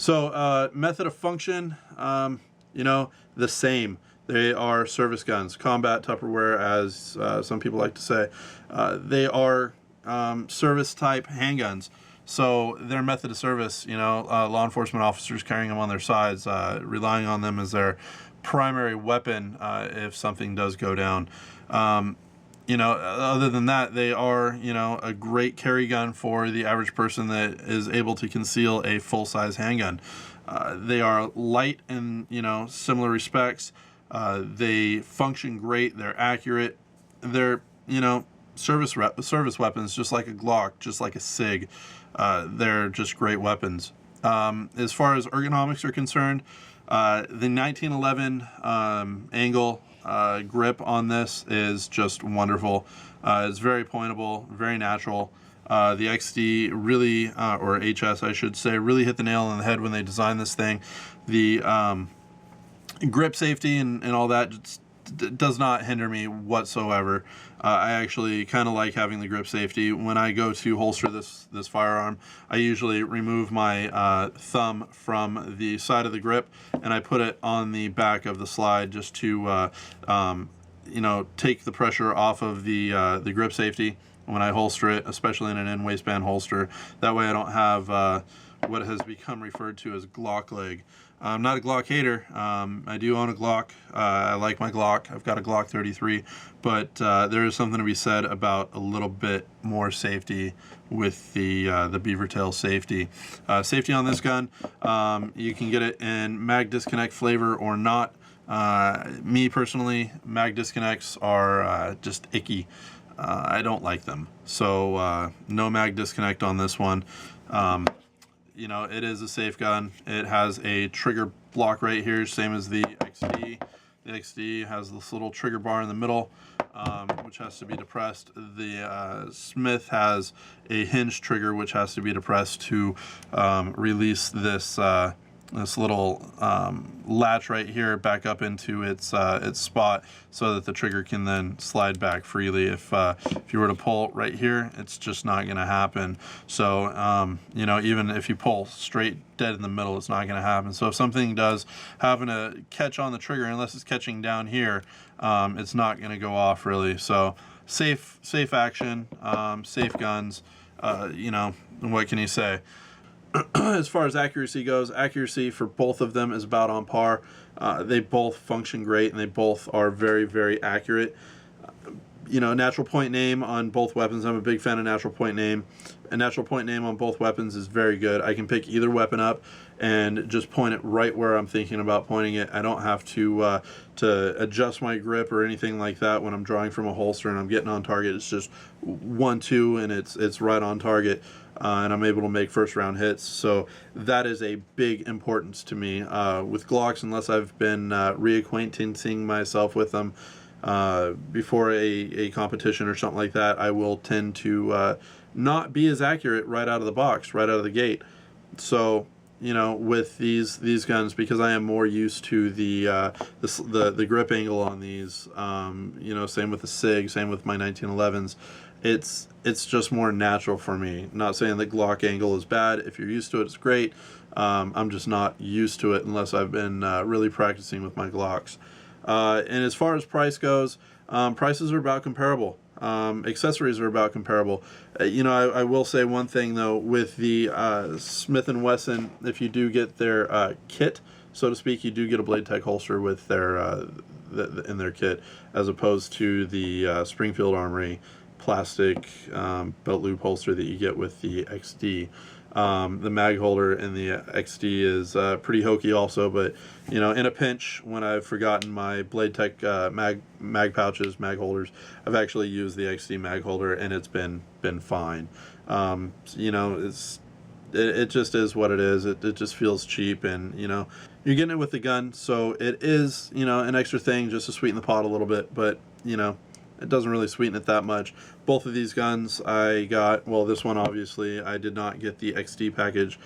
So method of function, you know, the same. They are service guns, combat Tupperware, as some people like to say. They are service type handguns. So their method of service, you know, law enforcement officers carrying them on their sides, relying on them as their primary weapon if something does go down. You know, other than that, they are, you know, a great carry gun for the average person that is able to conceal a full-size handgun. They are light in, you know, similar respects. They function great. They're accurate. They're, you know, service weapons, just like a Glock, just like a SIG. They're just great weapons. As far as ergonomics are concerned, the 1911 angle grip on this is just wonderful. It's very pointable, very natural. The XD really, or HS I should say, really hit the nail on the head when they designed this thing. The grip safety and all that does not hinder me whatsoever. I actually kind of like having the grip safety. When I go to holster this firearm, I usually remove my thumb from the side of the grip and I put it on the back of the slide just to you know, take the pressure off of the grip safety when I holster it, especially in an in-waistband holster. That way I don't have what has become referred to as Glock leg. I'm not a Glock hater. I do own a Glock. I like my Glock. I've got a Glock 33, but there is something to be said about a little bit more safety with the beaver tail safety. Safety on this gun, you can get it in mag disconnect flavor or not. Me personally, mag disconnects are just icky. I don't like them. So no mag disconnect on this one. You know, it is a safe gun. It has a trigger block right here, same as the XD. The XD has this little trigger bar in the middle, which has to be depressed. The Smith has a hinge trigger, which has to be depressed to release this this little latch right here back up into its spot, so that the trigger can then slide back freely. If you were to pull right here, it's just not going to happen. So you know, even if you pull straight dead in the middle, it's not going to happen. So if something does happen to catch on the trigger, unless it's catching down here, it's not going to go off really. So safe action, safe guns. You know, what can you say? As far as accuracy goes, accuracy for both of them is about on par. They both function great and they both are very, very accurate. You know, natural point name on both weapons. I'm a big fan of natural point name. A natural point name on both weapons is very good. I can pick either weapon up and just point it right where I'm thinking about pointing it. I don't have to adjust my grip or anything like that when I'm drawing from a holster and I'm getting on target. It's just 1-2 and it's right on target. And I'm able to make first round hits. So that is a big importance to me. With Glocks, unless I've been reacquainting myself with them before a competition or something like that, I will tend to not be as accurate right out of the box, right out of the gate. So, you know, with these guns, because I am more used to the grip angle on these, you know, same with the SIG, same with my 1911s, it's just more natural for me. Not saying that Glock angle is bad. If you're used to it, it's great. I'm just not used to it unless I've been really practicing with my Glocks. And as far as price goes, prices are about comparable. Accessories are about comparable. You know, I will say one thing though, with the Smith and Wesson, if you do get their kit, so to speak, you do get a Blade Tech holster with their in their kit, as opposed to the Springfield Armory plastic belt loop holster that you get with the XD. The mag holder in the XD is pretty hokey also, but you know, in a pinch, when I've forgotten my Blade Tech mag pouches, mag holders, I've actually used the XD mag holder and it's been fine. You know, it just is what it is. It just feels cheap, and you know, you're getting it with the gun, so it is, you know, an extra thing just to sweeten the pot a little bit, but you know, it doesn't really sweeten it that much. Both of these guns I got, well, this one obviously I did not get the XD package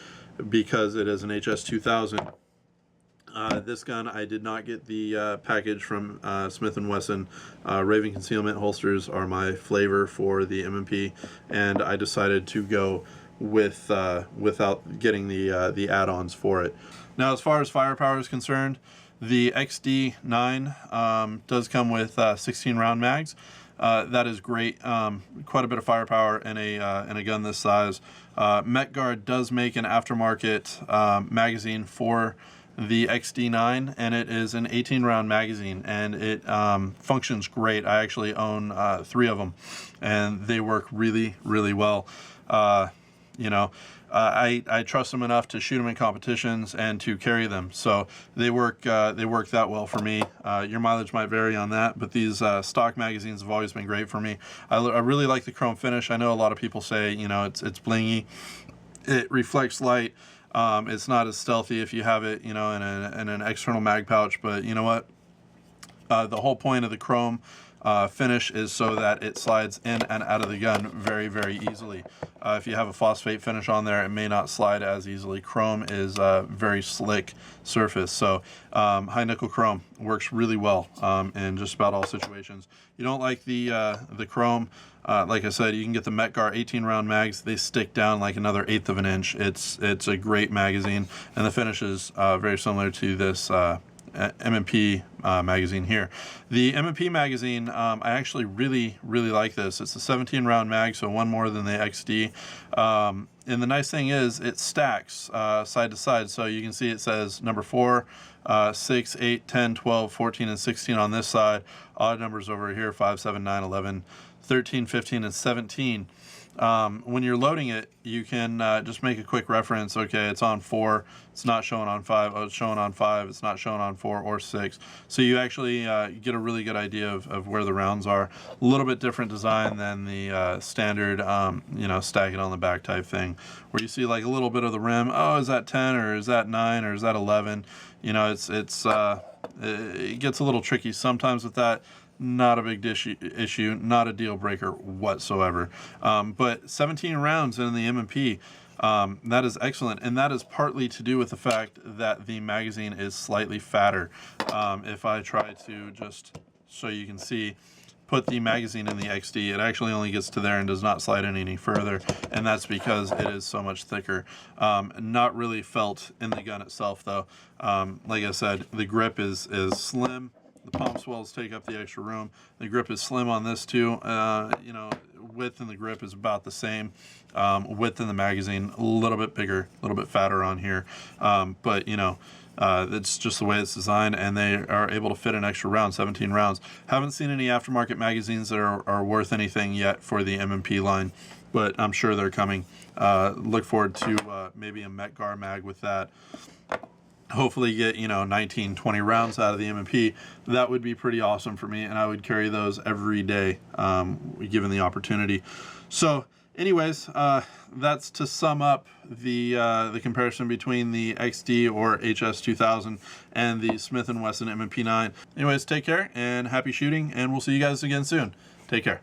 because it is an HS 2000. This gun I did not get the package from Smith and Wesson. Raven concealment holsters are my flavor for the M&P, and I decided to go without getting the add-ons for it. Now, as far as firepower is concerned, the XD9 does come with 16 round mags. That is great. Quite a bit of firepower in a gun this size. MetGuard does make an aftermarket magazine for the XD9, and it is an 18 round magazine, and it functions great. I actually own 3 of them, and they work really, really well. You know, I trust them enough to shoot them in competitions and to carry them, so they work that well for me. Your mileage might vary on that, but these stock magazines have always been great for me. I really like the chrome finish. I know a lot of people say, you know, it's blingy, it reflects light. It's not as stealthy if you have it, you know, in an external mag pouch, but you know what? The whole point of the chrome finish is so that it slides in and out of the gun very, very easily. If you have a phosphate finish on there, it may not slide as easily. Chrome is a very slick surface, so high nickel chrome works really well in just about all situations. You don't like the chrome, like I said, you can get the MetGuard 18 round mags. They stick down like another 1/8 of an inch. It's a great magazine, and the finish is very similar to this M&P magazine here. The M&P magazine, I actually really like this. It's a 17 round mag, so one more than the XD. And the nice thing is it stacks side to side, so you can see it says number 4, 6, 8, 10, 12, 14, and 16 on this side. Odd numbers over here, 5, 7, 9, 11, 13, 15, and 17. When you're loading it, you can just make a quick reference. Okay, it's on 4, it's not showing on 5, oh, it's showing on 5, it's not showing on 4 or 6. So you actually get a really good idea of where the rounds are. A little bit different design than the standard, you know, stack it on the back type thing, where you see like a little bit of the rim. Oh, is that 10 or is that 9 or is that 11? You know, it gets a little tricky sometimes with that. Not a big issue, not a deal breaker whatsoever. But 17 rounds in the M&P, that is excellent, and that is partly to do with the fact that the magazine is slightly fatter. If I try to just, so you can see, put the magazine in the XD, it actually only gets to there and does not slide in any further, and that's because it is so much thicker. Not really felt in the gun itself, though. Like I said, the grip is slim. The palm swells take up the extra room. The grip is slim on this too. You know, width in the grip is about the same. Width in the magazine a little bit bigger, a little bit fatter on here. But you know, it's just the way it's designed, and they are able to fit an extra round, 17 rounds. Haven't seen any aftermarket magazines that are worth anything yet for the M&P line, but I'm sure they're coming. Look forward to maybe a MetGuard mag with that. Hopefully get, you know, 19, 20 rounds out of the M&P. That would be pretty awesome for me, and I would carry those every day, given the opportunity. So anyways, that's to sum up the comparison between the XD or HS2000 and the Smith and Wesson M&P9. Anyways, take care and happy shooting, and we'll see you guys again soon. Take care.